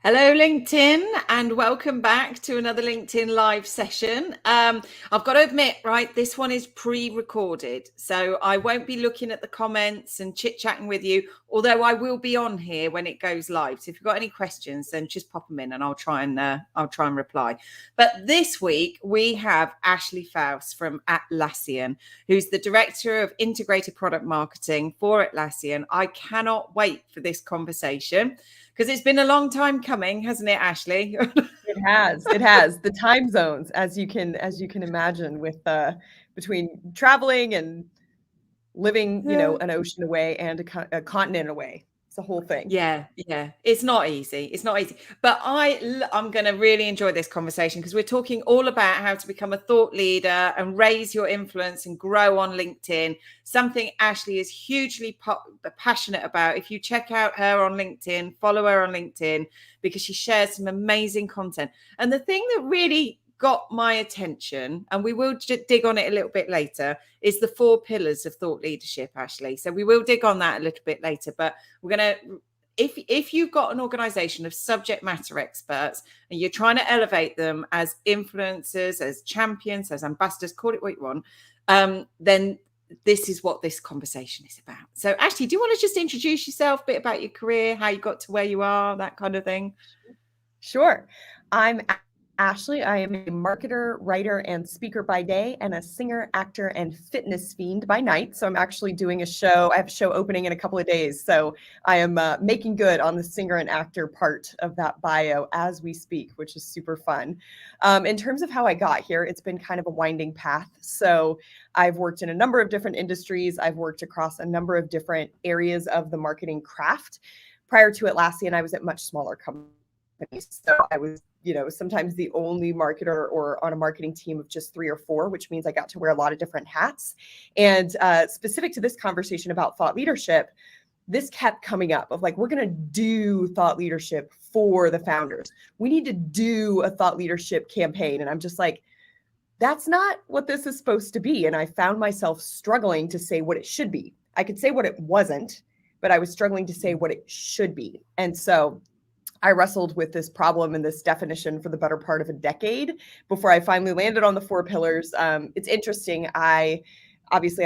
Hello, LinkedIn, and welcome back to another LinkedIn live session. I've got to admit, right, this one is pre-recorded, so I won't be looking at the comments and chit-chatting with you, although I will be on here when it goes live. So if you've got any questions, then just pop them in and I'll try and reply. But this week we have Ashley Faus from Atlassian, who's the Director of Integrated Product Marketing for Atlassian. I cannot wait for this conversation, because it's been a long time coming, hasn't it, Ashley? It has. It has. The time zones, as you can imagine, with between traveling and living, an ocean away and a continent away. It's a whole thing. Yeah. It's not easy. But I'm going to really enjoy this conversation, because we're talking all about how to become a thought leader and raise your influence and grow on LinkedIn, something Ashley is hugely passionate about. If you check out her on LinkedIn, follow her on LinkedIn, because she shares some amazing content. And the thing that really got my attention, and we will dig on it a little bit later, is the 4 pillars of thought leadership, Ashley. So we will dig on that a little bit later, but we're going to, if you've got an organization of subject matter experts and you're trying to elevate them as influencers, as champions, as ambassadors, call it what you want, then this is what this conversation is about. So Ashley, do you want to just introduce yourself, a bit about your career, how you got to where you are, that kind of thing? Sure. I'm Ashley. I am a marketer, writer, and speaker by day, and a singer, actor, and fitness fiend by night. So I'm actually doing a show. I have a show opening in a couple of days. So I am making good on the singer and actor part of that bio as we speak, which is super fun. In terms of how I got here, it's been kind of a winding path. So I've worked in a number of different industries. I've worked across a number of different areas of the marketing craft. Prior to Atlassian, I was at much smaller companies. So I was, sometimes the only marketer or on a marketing team of just 3 or 4, which means I got to wear a lot of different hats. And specific to this conversation about thought leadership, this kept coming up of like, we're going to do thought leadership for the founders. We need to do a thought leadership campaign. And I'm just like, that's not what this is supposed to be. And I found myself struggling to say what it should be. I could say what it wasn't, but I was struggling to say what it should be. And so I wrestled with this problem and this definition for the better part of a decade before I finally landed on the 4 pillars. It's interesting. I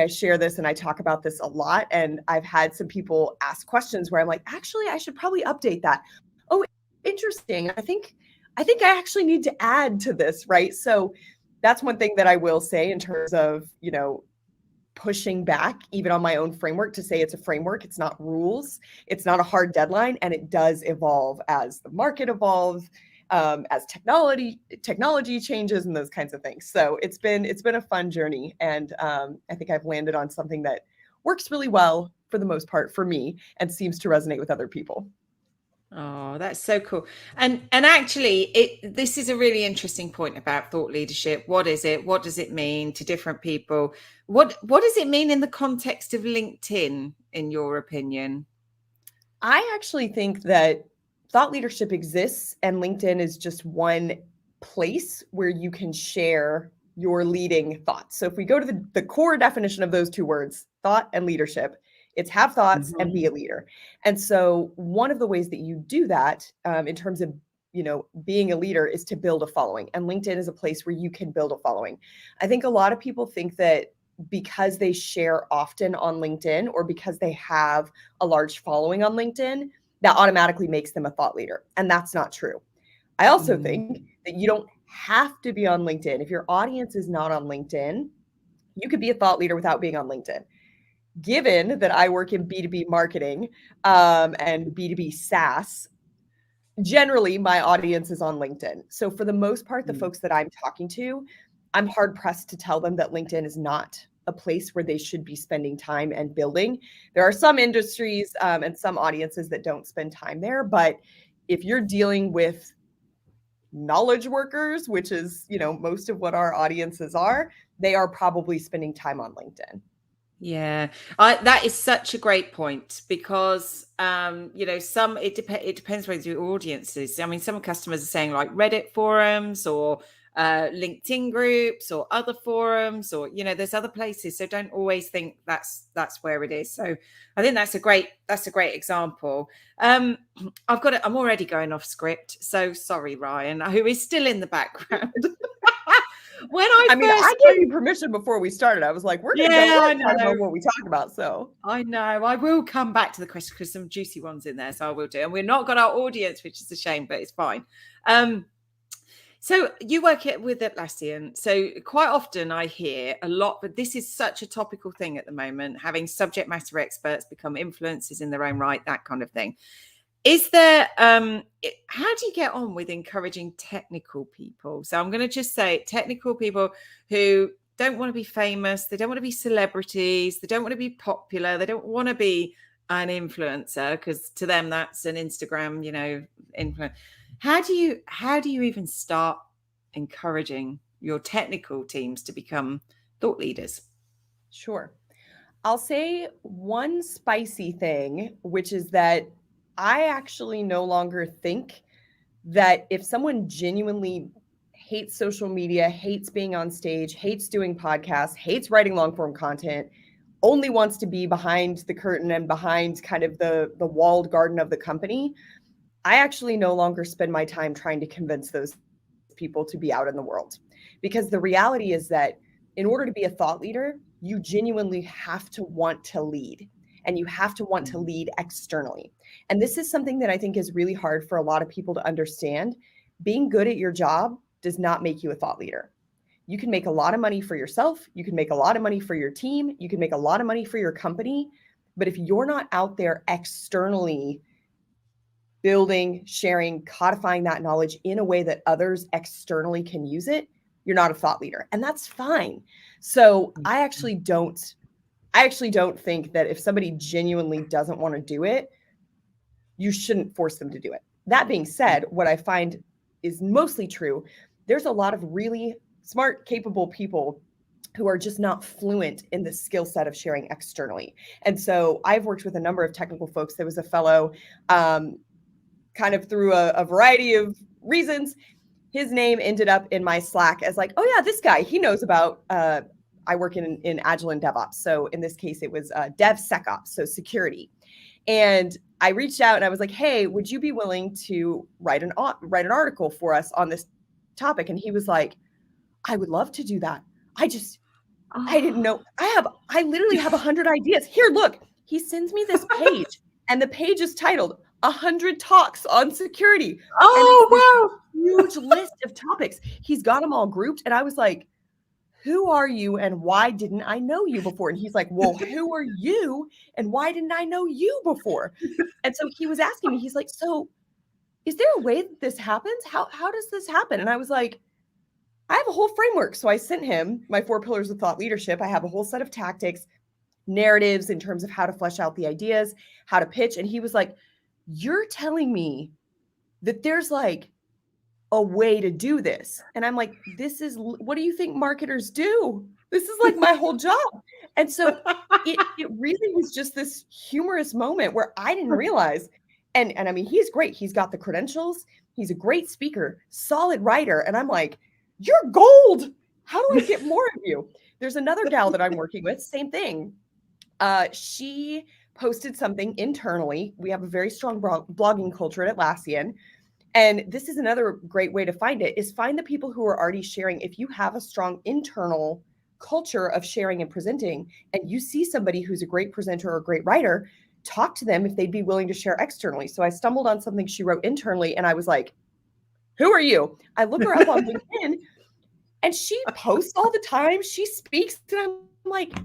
share this and I talk about this a lot. And I've had some people ask questions where I'm like, actually, I should probably update that. Oh, interesting. I think I actually need to add to this, right? So that's one thing that I will say in terms of, pushing back even on my own framework to say it's a framework. It's not rules. It's not a hard deadline. And it does evolve as the market evolves, as technology changes and those kinds of things. So it's been a fun journey. And I think I've landed on something that works really well for the most part for me and seems to resonate with other people. Oh, that's so cool. And actually, this is a really interesting point about thought leadership. What is it? What does it mean to different people? What does it mean in the context of LinkedIn, in your opinion? I actually think that thought leadership exists and LinkedIn is just one place where you can share your leading thoughts. So if we go to the core definition of those 2 words, thought and leadership, it's have thoughts and be a leader. And so one of the ways that you do that in terms of, being a leader is to build a following. And LinkedIn is a place where you can build a following. I think a lot of people think that because they share often on LinkedIn or because they have a large following on LinkedIn, that automatically makes them a thought leader. And that's not true. I also think that you don't have to be on LinkedIn. If your audience is not on LinkedIn, you could be a thought leader without being on LinkedIn. Given that I work in B2B marketing and B2B SaaS, generally my audience is on LinkedIn. So for the most part, the folks that I'm talking to, I'm hard pressed to tell them that LinkedIn is not a place where they should be spending time and building. There are some industries and some audiences that don't spend time there, but if you're dealing with knowledge workers, which is, most of what our audiences are, they are probably spending time on LinkedIn. Yeah, that is such a great point, because it depends where your audience is. I mean, some customers are saying like Reddit forums or LinkedIn groups or other forums, or there's other places. So don't always think that's where it is. So I think that's a great example. I'm already going off script, so sorry, Ryan, who is still in the background. I gave you permission before we started. I was like, we're going to talk about what we talked about. So I know I will come back to the question because some juicy ones in there. So I will do. And we've not got our audience, which is a shame, but it's fine. So you work with Atlassian. So quite often I hear a lot, but this is such a topical thing at the moment, having subject matter experts become influencers in their own right, that kind of thing. Is there, how do you get on with encouraging technical people? So I'm going to just say technical people who don't want to be famous. They don't want to be celebrities. They don't want to be popular. They don't want to be an influencer because to them, that's an Instagram, influence. How do you even start encouraging your technical teams to become thought leaders? Sure. I'll say one spicy thing, which is that I actually no longer think that if someone genuinely hates social media, hates being on stage, hates doing podcasts, hates writing long form content, only wants to be behind the curtain and behind kind of the walled garden of the company, I actually no longer spend my time trying to convince those people to be out in the world. Because the reality is that in order to be a thought leader, you genuinely have to want to lead. And you have to want to lead externally. And this is something that I think is really hard for a lot of people to understand. Being good at your job does not make you a thought leader. You can make a lot of money for yourself. You can make a lot of money for your team. You can make a lot of money for your company. But if you're not out there externally building, sharing, codifying that knowledge in a way that others externally can use it, you're not a thought leader. And that's fine. So I actually don't think that if somebody genuinely doesn't want to do it, you shouldn't force them to do it. That being said, what I find is mostly true. There's a lot of really smart, capable people who are just not fluent in the skill set of sharing externally. And so I've worked with a number of technical folks. There was a fellow kind of through a variety of reasons. His name ended up in my Slack as like, oh yeah, this guy, he knows about, I work in Agile and DevOps. So in this case, it was DevSecOps, so security. And I reached out and I was like, hey, would you be willing to write an article for us on this topic? And he was like, I would love to do that. I didn't know. I literally have 100 ideas. Here, look, he sends me this page and the page is titled 100 Talks on Security. Oh, wow. Huge list of topics. He's got them all grouped. And I was like, who are you and why didn't I know you before? And he's like, well, who are you and why didn't I know you before? And so he was asking me, he's like, so is there a way that this happens? How does this happen? And I was like, I have a whole framework. So I sent him my 4 pillars of thought leadership. I have a whole set of tactics, narratives in terms of how to flesh out the ideas, how to pitch. And he was like, you're telling me that there's like a way to do this. And I'm like, what do you think marketers do? This is like my whole job. And so it really was just this humorous moment where I didn't realize, and I mean, he's great. He's got the credentials. He's a great speaker, solid writer. And I'm like, you're gold. How do I get more of you? There's another gal that I'm working with, same thing. She posted something internally. We have a very strong blogging culture at Atlassian. And this is another great way to find it, is find the people who are already sharing. If you have a strong internal culture of sharing and presenting, and you see somebody who's a great presenter or a great writer, talk to them if they'd be willing to share externally. So I stumbled on something she wrote internally, and I was like, who are you? I look her up on LinkedIn, and she posts all the time. She speaks, and I'm like,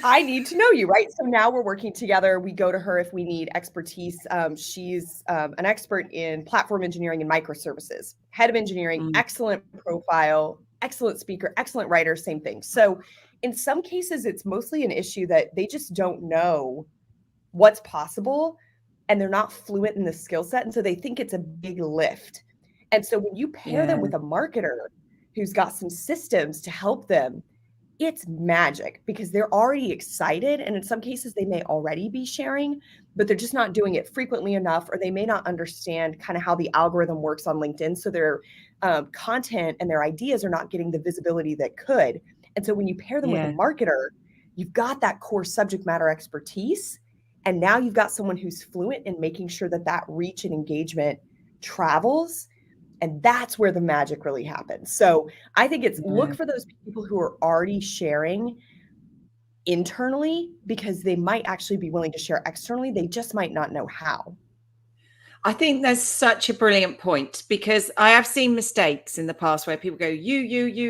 I need to know you, right? So now we're working together. We go to her if we need expertise. She's an expert in platform engineering and microservices, head of engineering, excellent profile, excellent speaker, excellent writer, same thing. So in some cases, it's mostly an issue that they just don't know what's possible and they're not fluent in the skill set. And so they think it's a big lift. And so when you pair them with a marketer who's got some systems to help them, it's magic because they're already excited. And in some cases, they may already be sharing, but they're just not doing it frequently enough, or they may not understand kind of how the algorithm works on LinkedIn. So their content and their ideas are not getting the visibility that could. And so when you pair them with a marketer, you've got that core subject matter expertise. And now you've got someone who's fluent in making sure that that reach and engagement travels. And that's where the magic really happens. So I think it's look for those people who are already sharing internally, because they might actually be willing to share externally. They just might not know how. I think that's such a brilliant point, because I have seen mistakes in the past where people go, you,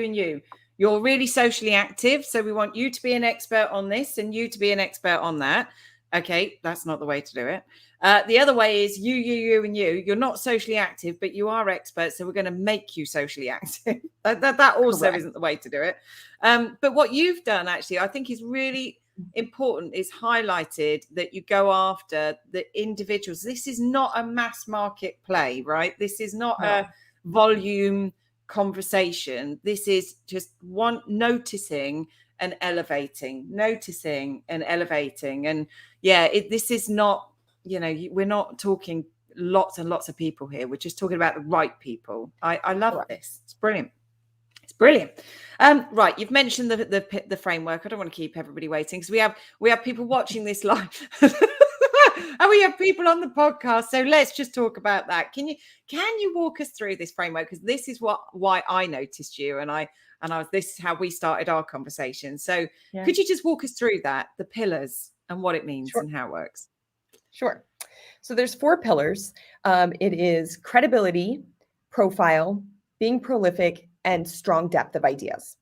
and you. You're really socially active, so we want you to be an expert on this and you to be an expert on that. Okay, that's not the way to do it. The other way is you, and you. You're not socially active, but you are experts, so we're going to make you socially active. that also Correct. isn't the way to do it. But what you've done, actually, I think is really important, is highlighted that you go after the individuals. This is not a mass market play, right? This is not a volume conversation. This is just one noticing and elevating. And this is not, we're not talking lots and lots of people here. We're just talking about the right people. I love this. It's brilliant. Right, you've mentioned the framework. I don't want to keep everybody waiting, because we have people watching this live and we have people on the podcast. So let's just talk about that. Can you walk us through this framework? Because this is why I noticed you, and this is how we started our conversation. So could you just walk us through that, the pillars and what it means and how it works? Sure. So there's 4 pillars. It is credibility, profile, being prolific, and strong depth of ideas.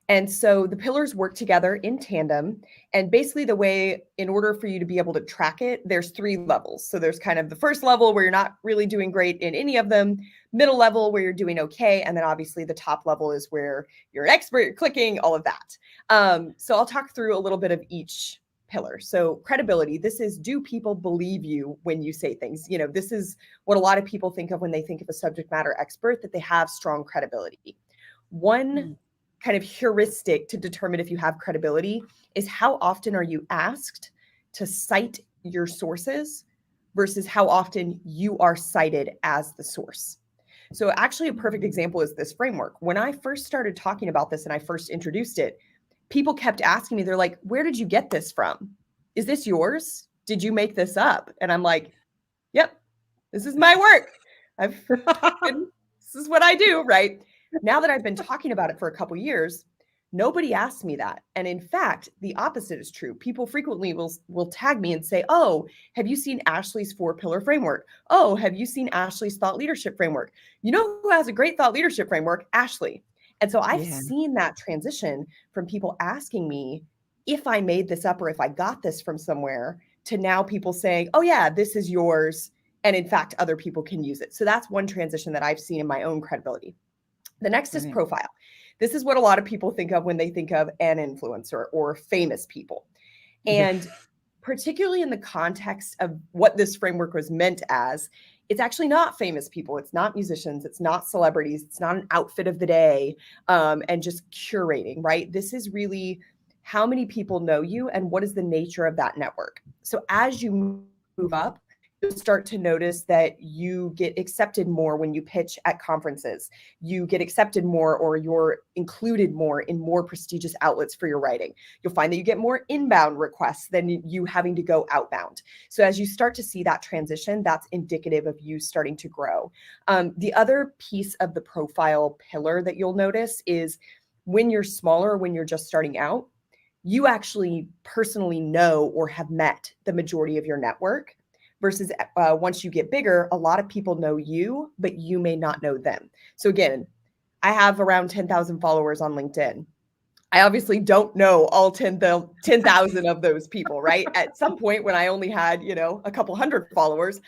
And so the pillars work together in tandem. And basically the way, in order for you to be able to track it, there's 3 levels. So there's kind of the first level where you're not really doing great in any of them, middle level where you're doing okay, and then obviously the top level is where you're an expert, you're clicking, all of that. So I'll talk through a little bit of each pillar. So credibility, this is, do people believe you when you say things? This is what a lot of people think of when they think of a subject matter expert, that they have strong credibility. One kind of heuristic to determine if you have credibility is how often are you asked to cite your sources versus how often you are cited as the source. So actually a perfect example is this framework. When I first started talking about this and I first introduced it, people kept asking me, they're like, where did you get this from? Is this yours? Did you make this up? And I'm like, yep, this is my work. This is what I do, right? Now that I've been talking about it for a couple of years, nobody asks me that. And in fact, the opposite is true. People frequently will tag me and say, oh, have you seen Ashley's 4-pillar framework? Oh, have you seen Ashley's thought leadership framework? You know who has a great thought leadership framework? Ashley. And so I've seen that transition from people asking me if I made this up or if I got this from somewhere, to now people saying, oh yeah, this is yours. And in fact, other people can use it. So that's one transition that I've seen in my own credibility. The next is profile. This is what a lot of people think of when they think of an influencer or famous people. And particularly in the context of what this framework was meant as, it's actually not famous people. It's not musicians. It's not celebrities. It's not an outfit of the day and just curating, right? This is really how many people know you and what is the nature of that network. So as you move up, you'll start to notice that you get accepted more when you pitch at conferences. You get accepted more, or you're included more in more prestigious outlets for your writing. You'll find that you get more inbound requests than you having to go outbound. So as you start to see that transition, that's indicative of you starting to grow. The other piece of the profile pillar that you'll notice is when you're smaller, when you're just starting out, you actually personally know or have met the majority of your network. Versus once you get bigger, a lot of people know you, but you may not know them. So again, I have around 10,000 followers on LinkedIn. I obviously don't know all 10,000 of those people, right? At some point when I only had, a couple hundred followers,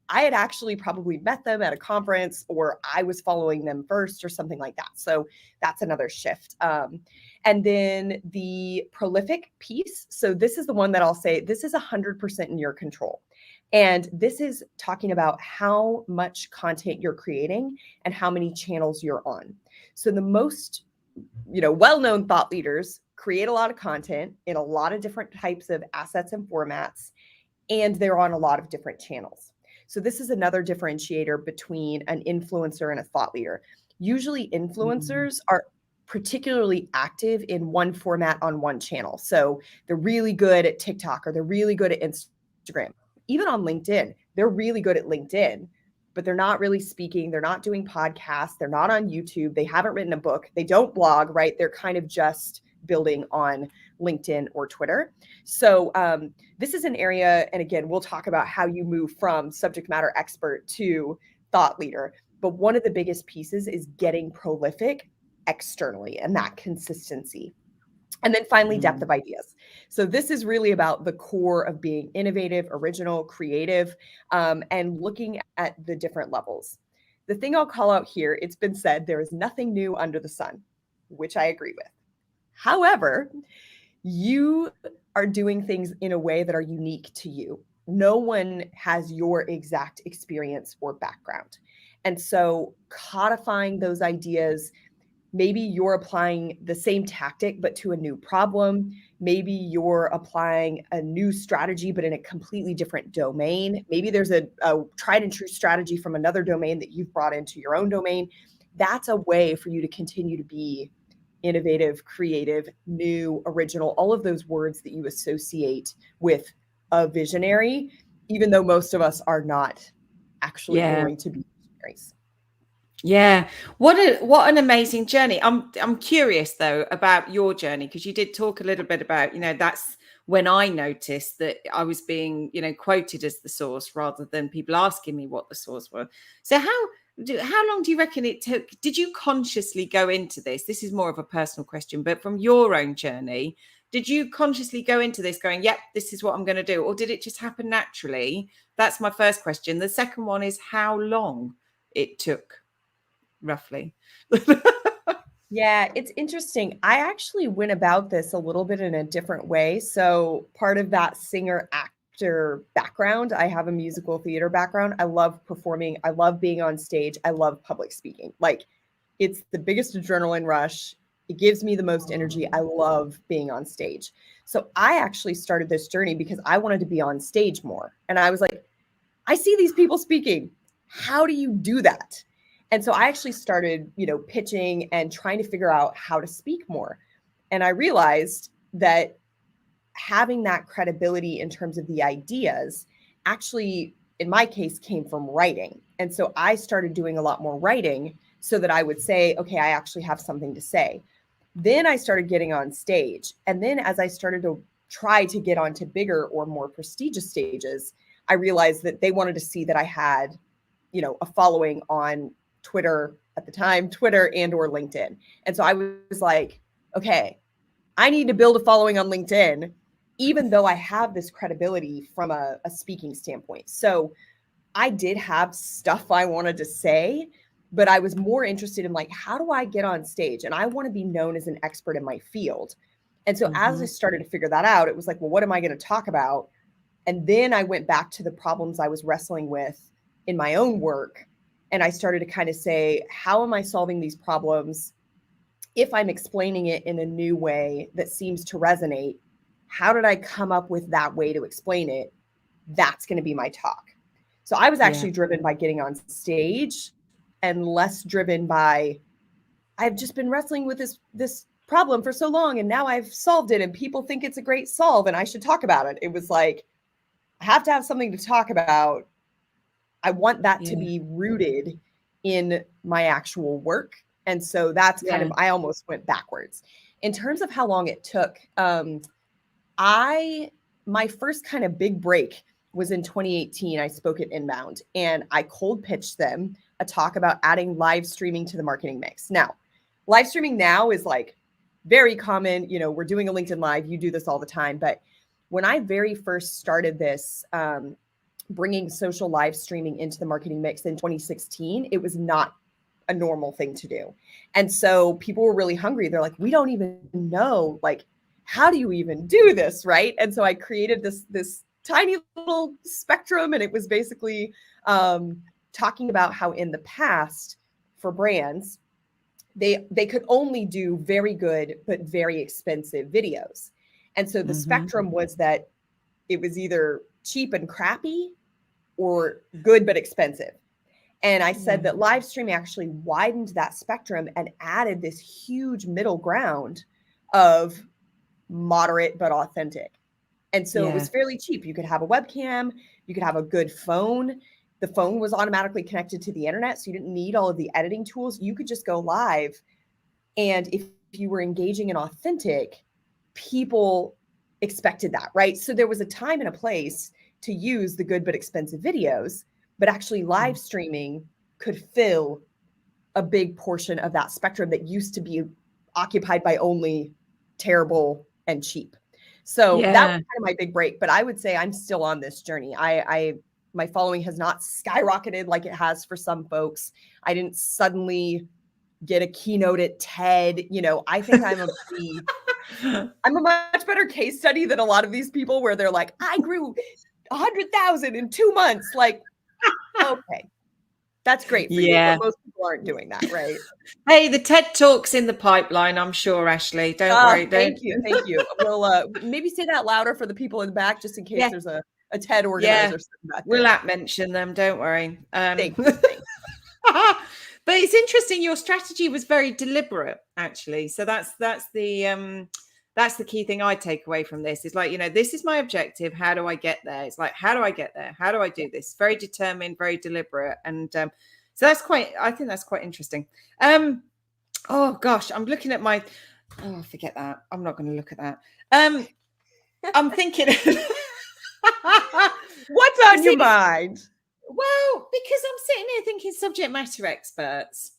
I had actually probably met them at a conference, or I was following them first or something like that. So that's another shift. And then the prolific piece. So this is the one that I'll say, this is 100% in your control. And this is talking about how much content you're creating and how many channels you're on. So the most, well-known thought leaders create a lot of content in a lot of different types of assets and formats, and they're on a lot of different channels. So this is another differentiator between an influencer and a thought leader. Usually influencers are particularly active in one format on one channel. So they're really good at TikTok, or they're really good at Instagram. Even on LinkedIn, they're really good at LinkedIn, but they're not really speaking. They're not doing podcasts. They're not on YouTube. They haven't written a book. They don't blog, right? They're kind of just building on LinkedIn or Twitter. So this is an area, and again, we'll talk about how you move from subject matter expert to thought leader. But one of the biggest pieces is getting prolific externally, and that consistency. And then finally, depth of ideas. So this is really about the core of being innovative, original, creative, and looking at the different levels. The thing I'll call out here, it's been said, there is nothing new under the sun, which I agree with. However, you are doing things in a way that are unique to you. No one has your exact experience or background. And so codifying those ideas, maybe you're applying the same tactic, but to a new problem. Maybe you're applying a new strategy, but in a completely different domain. Maybe there's a tried and true strategy from another domain that you've brought into your own domain. That's a way for you to continue to be innovative, creative, new, original, all of those words that you associate with a visionary, even though most of us are not actually going to be visionaries. Yeah. What an amazing journey. I'm curious though about your journey, because you did talk a little bit about, that's when I noticed that I was being, quoted as the source rather than people asking me what the source were. So how long do you reckon it took? Did you consciously go into this? This is more of a personal question, but from your own journey, did you consciously go into this going, yep, this is what I'm going to do? Or did it just happen naturally? That's my first question. The second one is how long it took, roughly. Yeah, it's interesting. I actually went about this a little bit in a different way. So part of that singer actor background, I have a musical theater background. I love performing. I love being on stage. I love public speaking. Like, it's the biggest adrenaline rush. It gives me the most energy. I love being on stage. So I actually started this journey because I wanted to be on stage more. And I was like, I see these people speaking. How do you do that? And so I actually started, pitching and trying to figure out how to speak more. And I realized that having that credibility in terms of the ideas actually, in my case, came from writing. And so I started doing a lot more writing so that I would say, okay, I actually have something to say. Then I started getting on stage. And then as I started to try to get onto bigger or more prestigious stages, I realized that they wanted to see that I had, a following on Twitter at the time, Twitter and or LinkedIn. And so I was like, okay, I need to build a following on LinkedIn, even though I have this credibility from a speaking standpoint. So I did have stuff I wanted to say, but I was more interested in like, how do I get on stage? And I want to be known as an expert in my field. And so as I started to figure that out, it was like, well, what am I going to talk about? And then I went back to the problems I was wrestling with in my own work. And I started to kind of say, how am I solving these problems? If I'm explaining it in a new way that seems to resonate, how did I come up with that way to explain it? That's going to be my talk. So I was actually driven by getting on stage and less driven by, I've just been wrestling with this problem for so long and now I've solved it and people think it's a great solve and I should talk about it. It was like, I have to have something to talk about. I want that to be rooted in my actual work. And so that's kind of, I almost went backwards. In terms of how long it took, my first kind of big break was in 2018. I spoke at Inbound and I cold pitched them a talk about adding live streaming to the marketing mix. Now, live streaming now is like very common. We're doing a LinkedIn Live. You do this all the time. But when I very first started this, bringing social live streaming into the marketing mix in 2016, it was not a normal thing to do. And so people were really hungry. They're like, we don't even know, like, how do you even do this, right? And so I created this tiny little spectrum, and it was basically talking about how in the past for brands, they could only do very good but very expensive videos. And so the spectrum was that it was either cheap and crappy or good but expensive. And I said that live streaming actually widened that spectrum and added this huge middle ground of moderate but authentic. And so it was fairly cheap. You could have a webcam, you could have a good phone. The phone was automatically connected to the internet, so you didn't need all of the editing tools. You could just go live. And if you were engaging and authentic, people expected that, right? So there was a time and a place to use the good but expensive videos, but actually live streaming could fill a big portion of that spectrum that used to be occupied by only terrible and cheap. So that was kind of my big break, but I would say I'm still on this journey. My following has not skyrocketed like it has for some folks. I didn't suddenly get a keynote at TED. You know, I think I'm a much better case study than a lot of these people where they're like, I grew 100,000 in 2 months. Like, okay, that's great for you, but most people aren't doing that, right? Hey, the TED Talk's in the pipeline, I'm sure, Ashley. Don't worry. Thank you. We'll maybe say that louder for the people in the back, just in case there's a TED organizer sitting back there. We'll mention them. Don't worry. Thanks. But it's interesting. Your strategy was very deliberate, actually. So that's the key thing I take away from this. Is like, you know, this is my objective. How do I get there? It's like, how do I get there? How do I do this? Very determined, very deliberate, and so I think that's quite interesting. Oh gosh, I'm looking at my. Oh, forget that. I'm not going to look at that. I'm thinking. What's on your mind? Well, because I'm sitting here thinking subject matter experts.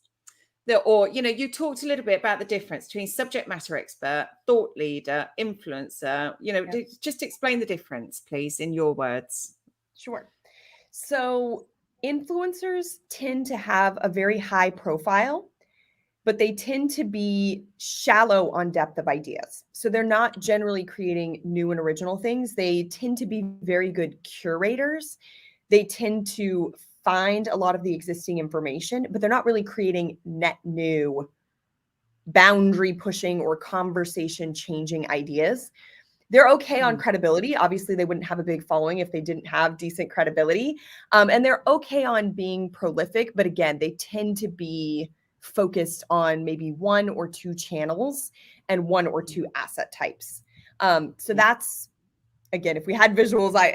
Or, you know, you talked a little bit about the difference between subject matter expert, thought leader, influencer. You know, just explain the difference, please, in your words. Sure. So influencers tend to have a very high profile, but they tend to be shallow on depth of ideas. So they're not generally creating new and original things. They tend to be very good curators. They tend to find a lot of the existing information, but they're not really creating net new boundary pushing or conversation changing ideas. They're okay on credibility. Obviously, they wouldn't have a big following if they didn't have decent credibility. And they're okay on being prolific, but again, they tend to be focused on maybe 1 or 2 channels and 1 or 2 asset types. So that's, again, if we had visuals, I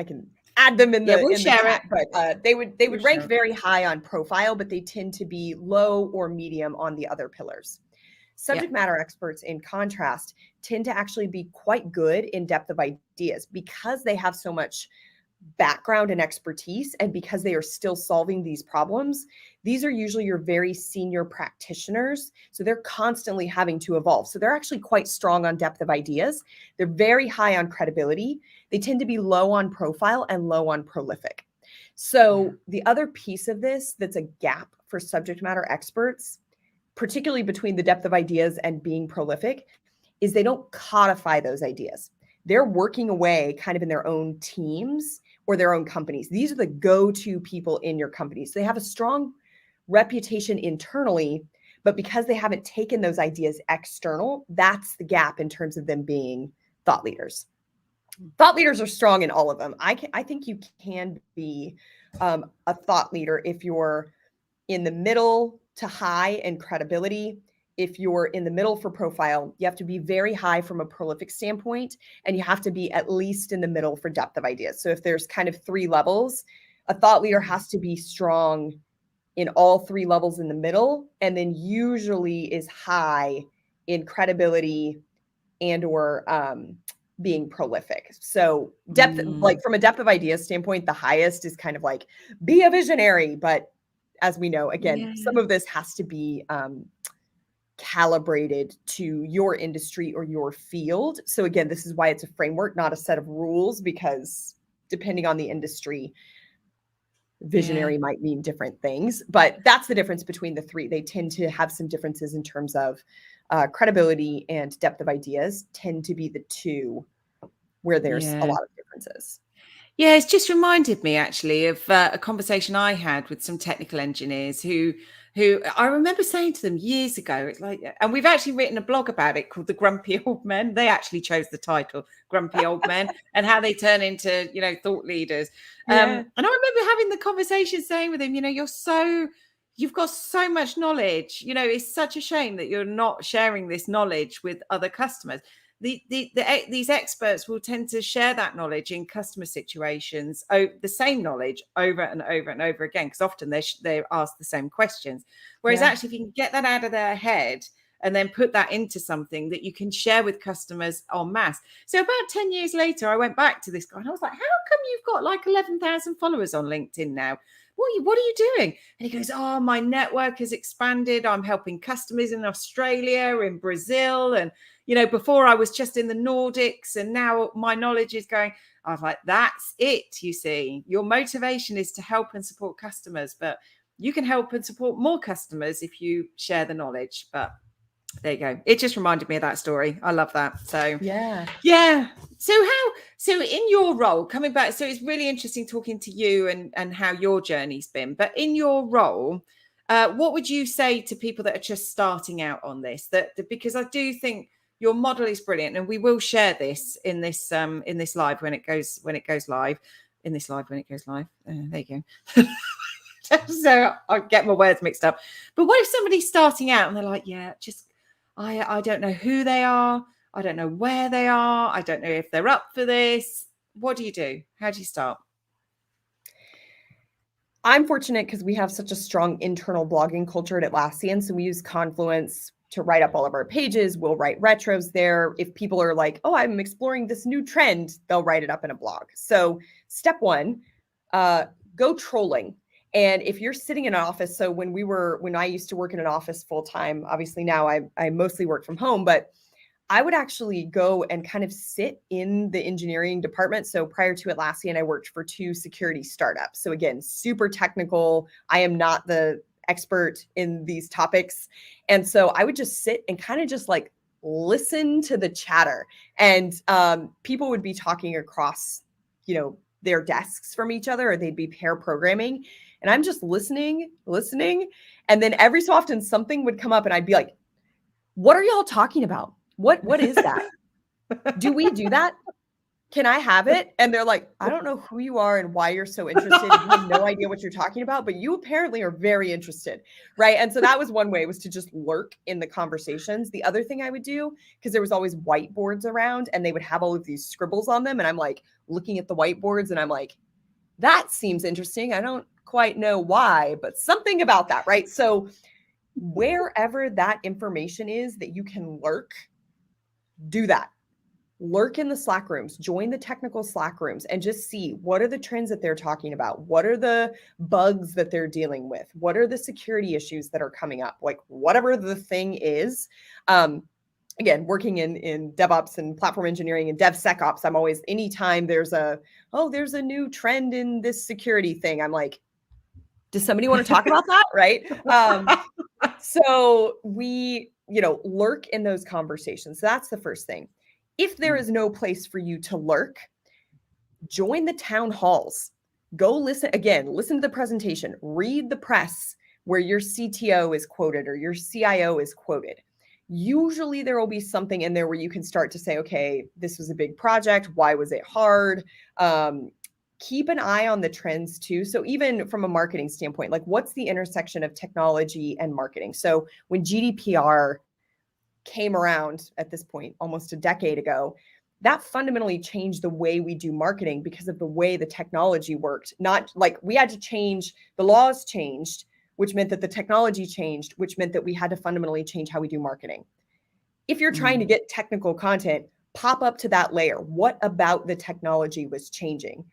can add them in the chat, but they would rank very high on profile, but they tend to be low or medium on the other pillars. Subject matter experts, in contrast, tend to actually be quite good in depth of ideas because they have so much background and expertise, and because they are still solving these problems. These are usually your very senior practitioners, so they're constantly having to evolve. So they're actually quite strong on depth of ideas. They're very high on credibility. They tend to be low on profile and low on prolific. So the other piece of this that's a gap for subject matter experts, particularly between the depth of ideas and being prolific, is they don't codify those ideas. They're working away kind of in their own teams or their own companies. These are the go-to people in your company. So they have a strong reputation internally, but because they haven't taken those ideas external, that's the gap in terms of them being thought leaders. Thought leaders are strong in all of them. I think you can be a thought leader if you're in the middle to high in credibility. If you're in the middle for profile, you have to be very high from a prolific standpoint, and you have to be at least in the middle for depth of ideas. So if there's kind of 3 levels, a thought leader has to be strong in all 3 levels in the middle, and then usually is high in credibility and or being prolific. So depth, like from a depth of ideas standpoint, the highest is kind of like be a visionary. But as we know, again, some of this has to be calibrated to your industry or your field. So again, this is why it's a framework, not a set of rules, because depending on the industry, visionary might mean different things. But that's the difference between the 3. They tend to have some differences in terms of credibility, and depth of ideas tend to be the 2 where there's a lot of differences. Yeah, it's just reminded me actually of a conversation I had with some technical engineers who who I remember saying to them years ago, it's like, and we've actually written a blog about it called The Grumpy Old Men. They actually chose the title, Grumpy Old Men, and how they turn into, thought leaders. And I remember having the conversation saying with him, you've got so much knowledge, it's such a shame that you're not sharing this knowledge with other customers. These experts will tend to share that knowledge in customer situations, the same knowledge over and over and over again, because often they're asked the same questions. Whereas actually, if you can get that out of their head and then put that into something that you can share with customers en masse. So about 10 years later, I went back to this guy and I was like, how come you've got like 11,000 followers on LinkedIn now? What are you doing? And he goes, oh, my network has expanded. I'm helping customers in Australia, in Brazil. And, before I was just in the Nordics, and now my knowledge is going. I was like, that's it. You see, your motivation is to help and support customers, but you can help and support more customers if you share the knowledge. But there you go. It just reminded me of that story. I love that. So yeah. So in your role, coming back, so it's really interesting talking to you and how your journey's been. But in your role, what would you say to people that are just starting out on this? Because I do think your model is brilliant, and we will share this in this live when it goes live. In this live when it goes live. There you go. So I get my words mixed up. But what if somebody's starting out and they're like, I don't know who they are. I don't know where they are. I don't know if they're up for this. What do you do? How do you start? I'm fortunate because we have such a strong internal blogging culture at Atlassian. So we use Confluence to write up all of our pages. We'll write retros there. If people are like, oh, I'm exploring this new trend, they'll write it up in a blog. So step one, go trolling. And if you're sitting in an office, so when I used to work in an office full time, obviously now I mostly work from home, but I would actually go and kind of sit in the engineering department. So prior to Atlassian, I worked for 2 security startups. So again, super technical. I am not the expert in these topics. And so I would just sit and kind of just like listen to the chatter. And people would be talking across, their desks from each other, or they'd be pair programming. And I'm just listening. And then every so often something would come up and I'd be like, what are y'all talking about? What is that? Do we do that? Can I have it? And they're like, I don't know who you are and why you're so interested. You have no idea what you're talking about, but you apparently are very interested, right? And so that was one way, was to just lurk in the conversations. The other thing I would do, because there was always whiteboards around and they would have all of these scribbles on them. And I'm like looking at the whiteboards and I'm like, that seems interesting. I don't quite know why, but something about that, right? So wherever that information is that you can lurk, do that. Lurk in the Slack rooms, join the technical Slack rooms, and just see what are the trends that they're talking about. What are the bugs that they're dealing with? What are the security issues that are coming up? Like whatever the thing is. Again, working in DevOps and platform engineering and DevSecOps, I'm always, anytime there's a new trend in this security thing, I'm like, does somebody want to talk about that? Right. So we, lurk in those conversations. So that's the first thing. If there is no place for you to lurk, join the town halls. Go listen to the presentation, read the press where your CTO is quoted or your CIO is quoted. Usually there will be something in there where you can start to say, okay, this was a big project. Why was it hard? Keep an eye on the trends too. So even from a marketing standpoint, like what's the intersection of technology and marketing? So when GDPR came around at this point, almost a decade ago, that fundamentally changed the way we do marketing because of the way the technology worked. Not like we had to change, the laws changed, which meant that the technology changed, which meant that we had to fundamentally change how we do marketing. If you're trying to get technical content, pop up to that layer. What about the technology was changing?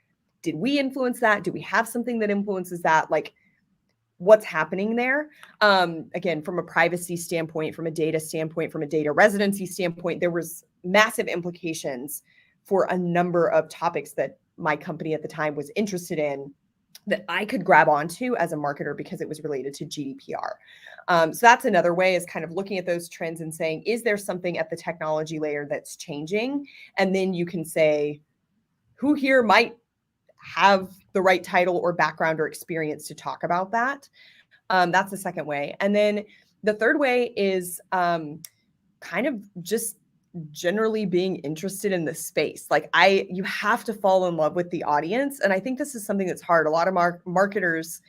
Did we influence that? Do we have something that influences that? Like, what's happening there? Again, from a privacy standpoint, from a data standpoint, from a data residency standpoint, there was massive implications for a number of topics that my company at the time was interested in that I could grab onto as a marketer because it was related to GDPR. So that's another way, is kind of looking at those trends and saying, is there something at the technology layer that's changing? And then you can say, who here might have the right title or background or experience to talk about that? That's the second way. And then the third way is kind of just generally being interested in the space. Like you have to fall in love with the audience. And I think this is something that's hard. A lot of marketers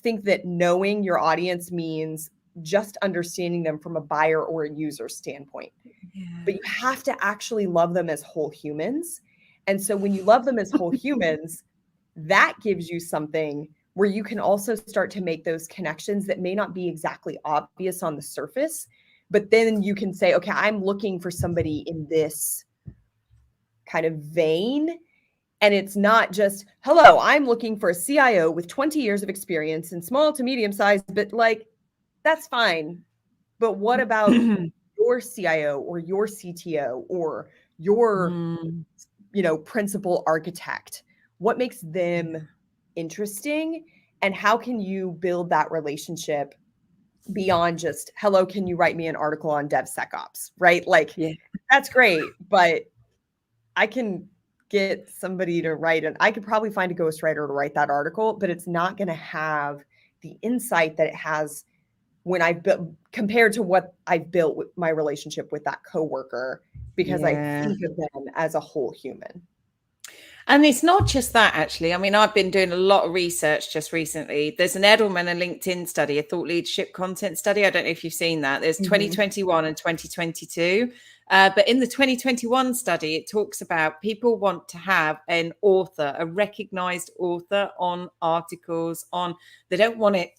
think that knowing your audience means just understanding them from a buyer or a user standpoint. Yeah. But you have to actually love them as whole humans. And so when you love them as whole humans, that gives you something where you can also start to make those connections that may not be exactly obvious on the surface, but then you can say, okay, I'm looking for somebody in this kind of vein. And it's not just, hello, I'm looking for a CIO with 20 years of experience in small to medium size, but like, that's fine. But what about your CIO or your CTO or your, principal architect? What makes them interesting? And how can you build that relationship beyond just, hello, can you write me an article on DevSecOps, right? Like, that's great, but I can get somebody to write I could probably find a ghostwriter to write that article, but it's not going to have the insight that it has when I built, compared to what I've built with my relationship with that coworker, because I think of them as a whole human. And it's not just that, actually. I mean, I've been doing a lot of research just recently. There's an Edelman and LinkedIn study, a thought leadership content study. I don't know if you've seen that. There's 2021 and 2022. But in the 2021 study, it talks about people want to have an author, a recognized author on articles they don't want it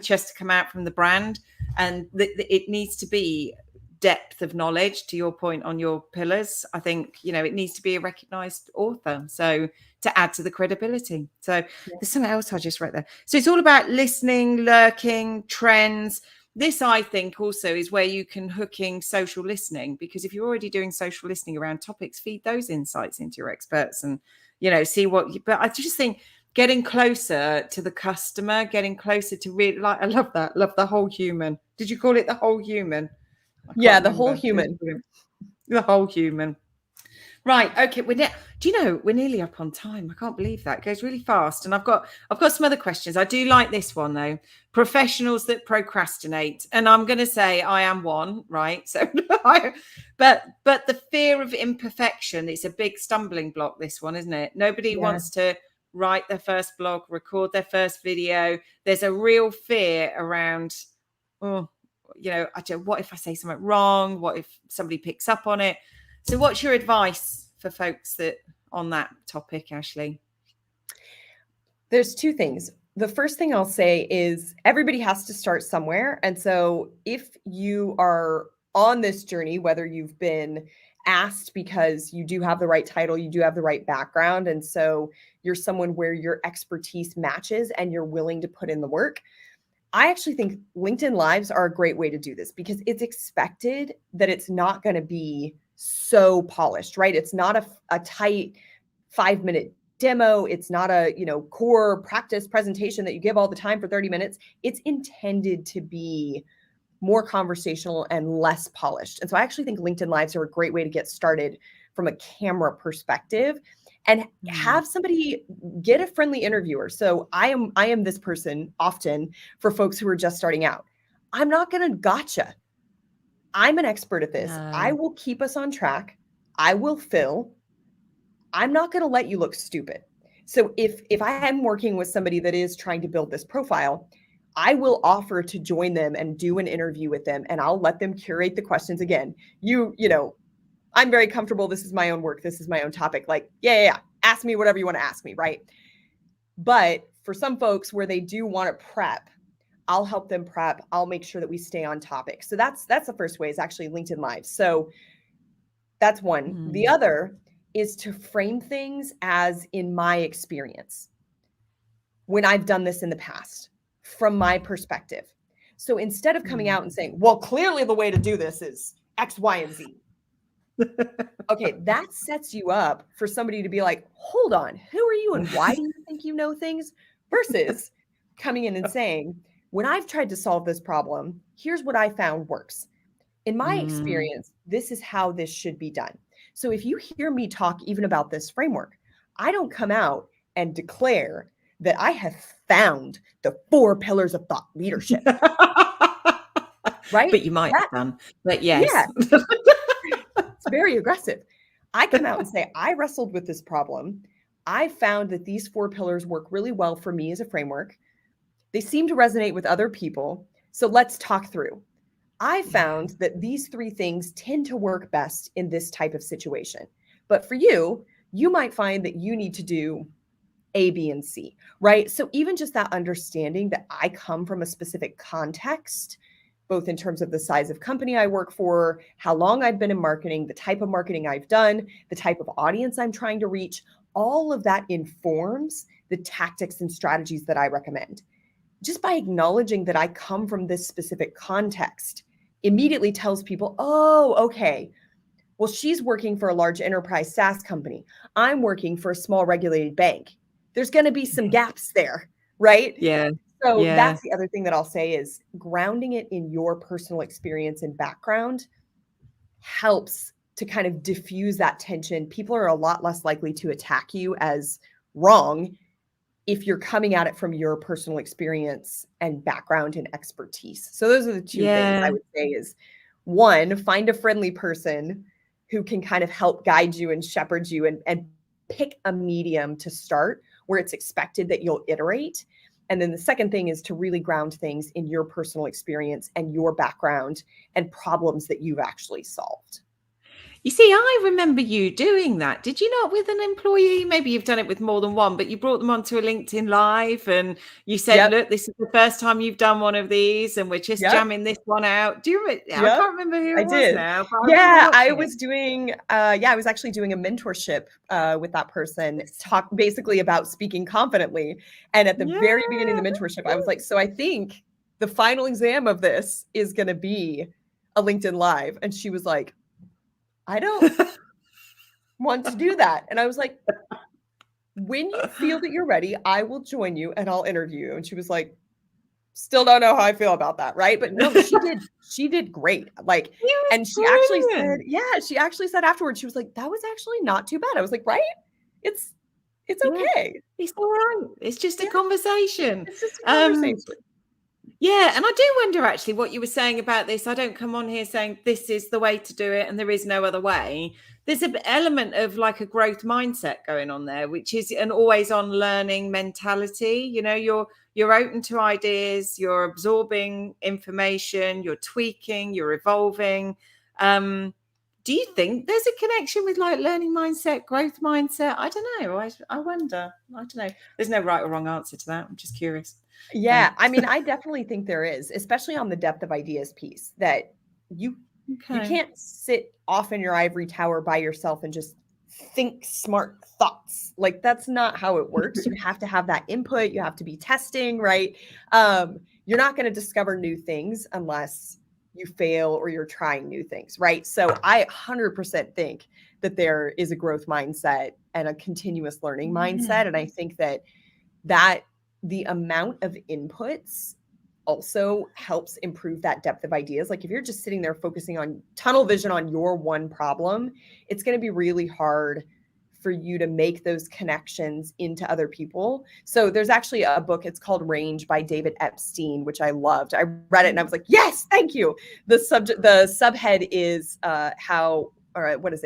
just to come out from the brand. And it needs to be depth of knowledge, to your point on your pillars. I think, it needs to be a recognized author. So to add to the credibility. So there's something else I just wrote there. So it's all about listening, lurking, trends. This, I think, also is where you can hooking social listening, because if you're already doing social listening around topics, feed those insights into your experts and, see but I just think getting closer to the customer, getting closer to really, I love the whole human. Did you call it the whole human? Yeah, the whole human. The whole human. Right. Okay. We're nearly up on time. I can't believe that. It goes really fast. And I've got some other questions. I do like this one though. Professionals that procrastinate. And I'm going to say I am one, right? So, but the fear of imperfection, it's a big stumbling block, this one, isn't it? Nobody wants to write their first blog, record their first video. There's a real fear around, what if I say something wrong? What if somebody picks up on it? So what's your advice for folks on that topic, Ashley? There's two things. The first thing I'll say is everybody has to start somewhere. And so if you are on this journey, whether you've been asked because you do have the right title, you do have the right background, and so you're someone where your expertise matches and you're willing to put in the work, I actually think LinkedIn Lives are a great way to do this, because it's expected that it's not going to be so polished, right? It's not a tight 5-minute demo. It's not a, core practice presentation that you give all the time for 30 minutes. It's intended to be more conversational and less polished. And so I actually think LinkedIn Lives are a great way to get started from a camera perspective, and have somebody get a friendly interviewer. So I am this person often for folks who are just starting out. I'm not going to gotcha. I'm an expert at this. No. I will keep us on track. I will fill. I'm not going to let you look stupid. So if I am working with somebody that is trying to build this profile, I will offer to join them and do an interview with them, and I'll let them curate the questions. Again, I'm very comfortable. This is my own work. This is my own topic. Like, yeah. Ask me whatever you want to ask me, right? But for some folks where they do want to prep, I'll help them prep. I'll make sure that we stay on topic. So that's the first way, is actually LinkedIn Live. So that's one. The other is to frame things as in my experience, when I've done this in the past, from my perspective. So instead of coming out and saying, well, clearly the way to do this is X, Y, and Z. Okay, that sets you up for somebody to be like, hold on, who are you and why do you think you know things? Versus coming in and saying, when I've tried to solve this problem, here's what I found works. In my experience, this is how this should be done. So if you hear me talk even about this framework, I don't come out and declare that I have found the 4 pillars of thought leadership. Right? But you might have done. But yes. Yeah. It's very aggressive. I come out and say, I wrestled with this problem. I found that these 4 pillars work really well for me as a framework. They seem to resonate with other people. So let's talk through. I found that these 3 things tend to work best in this type of situation. But for you, you might find that you need to do A, B, and C, right? So even just that understanding that I come from a specific context, both in terms of the size of company I work for, how long I've been in marketing, the type of marketing I've done, the type of audience I'm trying to reach, all of that informs the tactics and strategies that I recommend. Just by acknowledging that I come from this specific context immediately tells people, oh, okay, well, she's working for a large enterprise SaaS company. I'm working for a small regulated bank. There's going to be some gaps there, right? Yeah. So that's the other thing that I'll say is grounding it in your personal experience and background helps to kind of diffuse that tension. People are a lot less likely to attack you as wrong if you're coming at it from your personal experience and background and expertise. So those are the 2 things I would say is 1, find a friendly person who can kind of help guide you and shepherd you and pick a medium to start where it's expected that you'll iterate. And then the second thing is to really ground things in your personal experience and your background and problems that you've actually solved. You see, I remember you doing that. Did you not with an employee? Maybe you've done it with more than one, but you brought them onto a LinkedIn Live and you said, look, this is the first time you've done one of these and we're just jamming this one out. Do you remember? I can't remember who it was now. I was doing, I was actually doing a mentorship with that person, talk basically about speaking confidently. And at the very beginning of the mentorship, I was like, so I think the final exam of this is going to be a LinkedIn Live. And she was like, I don't want to do that. And I was like, when you feel that you're ready, I will join you and I'll interview you. And she was like, still don't know how I feel about that. Right. But no, she did great. Like, and she actually said afterwards, she was like, that was actually not too bad. I was like, right. It's okay. It's all right. It's just a conversation. It's just a conversation. Yeah, and I do wonder actually what you were saying about this. I don't come on here saying this is the way to do it and there is no other way. There's an element of like a growth mindset going on there, which is an always on learning mentality. You know, you're open to ideas, you're absorbing information, you're tweaking, you're evolving. Do you think there's a connection with like learning mindset, growth mindset? I don't know. I wonder. I don't know. There's no right or wrong answer to that. I'm just curious. Yeah, I mean, I definitely think there is, especially on the depth of ideas piece, that you can't sit off in your ivory tower by yourself and just think smart thoughts. Like that's not how it works. You have to have that input. You have to be testing, right? You're not going to discover new things unless you fail or you're trying new things, right? So I 100% think that there is a growth mindset and a continuous learning mindset. And I think that the amount of inputs also helps improve that depth of ideas. Like if you're just sitting there focusing on tunnel vision on your one problem, it's going to be really hard for you to make those connections into other people. So there's actually a book, it's called Range by David Epstein, which I loved. I read it and I was like, yes, thank you. The subhead is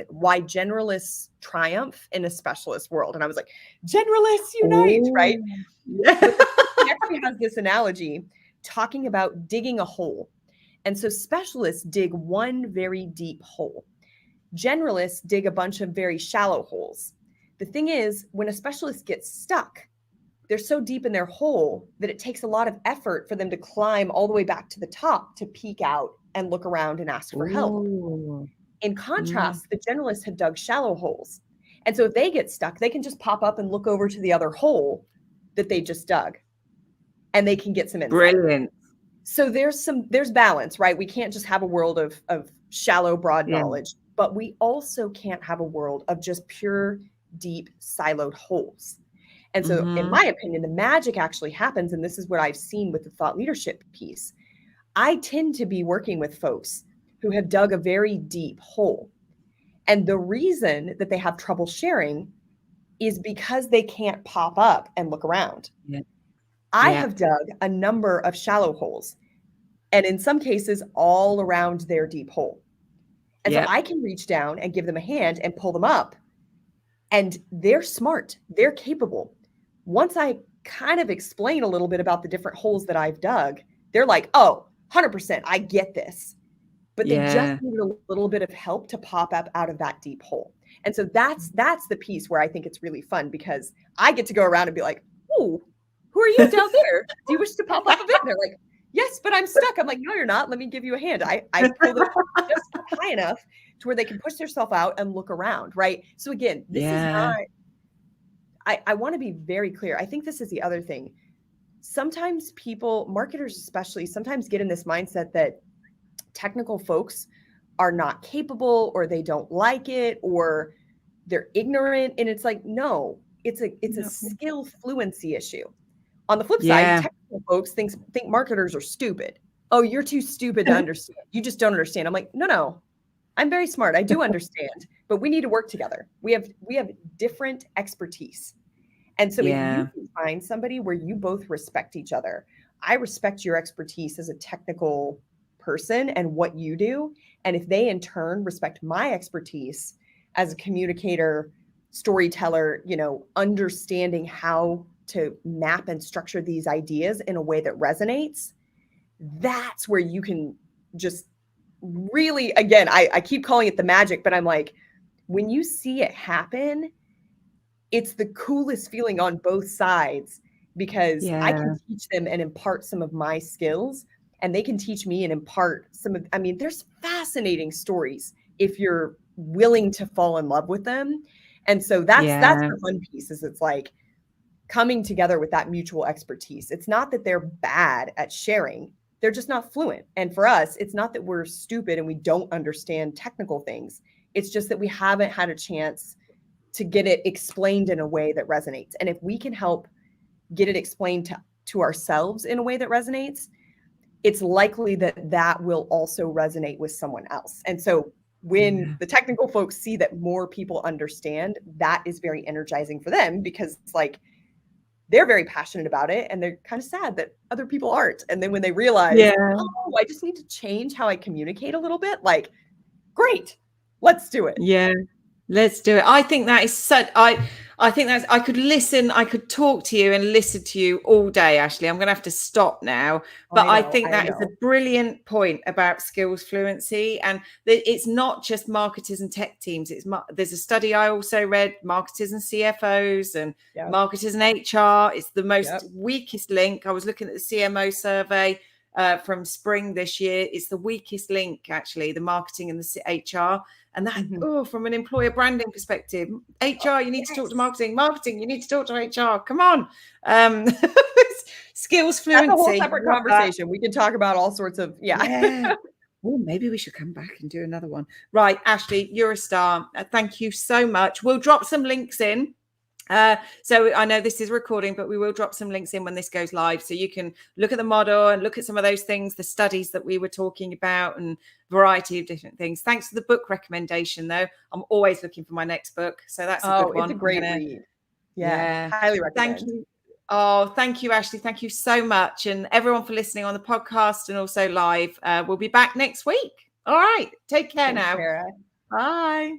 why generalists triumph in a specialist world. And I was like, generalists unite, right? Yeah. He actually has this analogy talking about digging a hole. And so specialists dig one very deep hole. Generalists dig a bunch of very shallow holes. The thing is, when a specialist gets stuck, they're so deep in their hole that it takes a lot of effort for them to climb all the way back to the top to peek out and look around and ask for help. In contrast, the generalists have dug shallow holes. And so if they get stuck, they can just pop up and look over to the other hole that they just dug. And they can get some insight. Brilliant. So there's balance, right? We can't just have a world of shallow, broad knowledge, but we also can't have a world of just pure, deep, siloed holes. And so in my opinion, the magic actually happens, and this is what I've seen with the thought leadership piece. I tend to be working with folks who have dug a very deep hole. And the reason that they have trouble sharing is because they can't pop up and look around. Yeah. I Yeah. have dug a number of shallow holes, and in some cases all around their deep hole. And so Yeah. I can reach down and give them a hand and pull them up. And they're smart, they're capable. Once I kind of explain a little bit about the different holes that I've dug, they're like, oh, 100%, I get this. But they just Yeah. need a little bit of help to pop up out of that deep hole. And so that's the piece where I think it's really fun, because I get to go around and be like, oh, who are you down there? Do you wish to pop up a bit? And they're like, yes, but I'm stuck. I'm like, no, you're not. Let me give you a hand. I pull them just high enough to where they can push themselves out and look around, right? So again, this is not, I want to be very clear. I think this is the other thing. Sometimes people, marketers especially, sometimes get in this mindset that technical folks are not capable, or they don't like it, or they're ignorant. And it's like, no, it's a skill fluency issue. On the flip side, technical folks think marketers are stupid. Oh, you're too stupid to understand. You just don't understand. I'm like, no, I'm very smart. I do understand, but we need to work together. We have different expertise. And so if you can find somebody where you both respect each other, I respect your expertise as a technical person and what you do. And if they in turn respect my expertise as a communicator, storyteller, understanding how to map and structure these ideas in a way that resonates, that's where you can just really, again, I keep calling it the magic, but I'm like, when you see it happen, it's the coolest feeling on both sides, because I can teach them and impart some of my skills, and they can teach me and impart some of, there's fascinating stories if you're willing to fall in love with them. And so that's the fun piece, is it's like coming together with that mutual expertise. It's not that they're bad at sharing. They're just not fluent. And for us, it's not that we're stupid and we don't understand technical things. It's just that we haven't had a chance to get it explained in a way that resonates. And if we can help get it explained to ourselves in a way that resonates, it's likely that will also resonate with someone else. And so when the technical folks see that more people understand, that is very energizing for them, because it's like, they're very passionate about it and they're kind of sad that other people aren't. And then when they realize, oh, I just need to change how I communicate a little bit, like, great, let's do it. Yeah. Let's do it. I think that is such, I think that's, I could talk to you and listen to you all day, Ashley. I'm going to have to stop now, but I think that is a brilliant point about skills fluency. And it's not just marketers and tech teams. There's a study I also read, marketers and CFOs and marketers and HR. It's the most weakest link. I was looking at the CMO survey from spring this year. It's the weakest link, actually, the marketing and the HR. And that, from an employer branding perspective, HR, you need to talk to marketing. Marketing, you need to talk to HR. Come on. Skills fluency. That's a whole separate conversation. We can talk about all sorts of, Well, maybe we should come back and do another one. Right, Ashley, you're a star. Thank you so much. We'll drop some links in. So I know this is recording, but we will drop some links in when this goes live, so you can look at the model and look at some of those things, the studies that we were talking about, and variety of different things. Thanks for the book recommendation, though. I'm always looking for my next book, so that's a good one. It's a great read. Yeah, highly recommend. Thank you. Oh, thank you, Ashley. Thank you so much, and everyone for listening on the podcast and also live. We'll be back next week. All right, take care now. Sarah. Bye.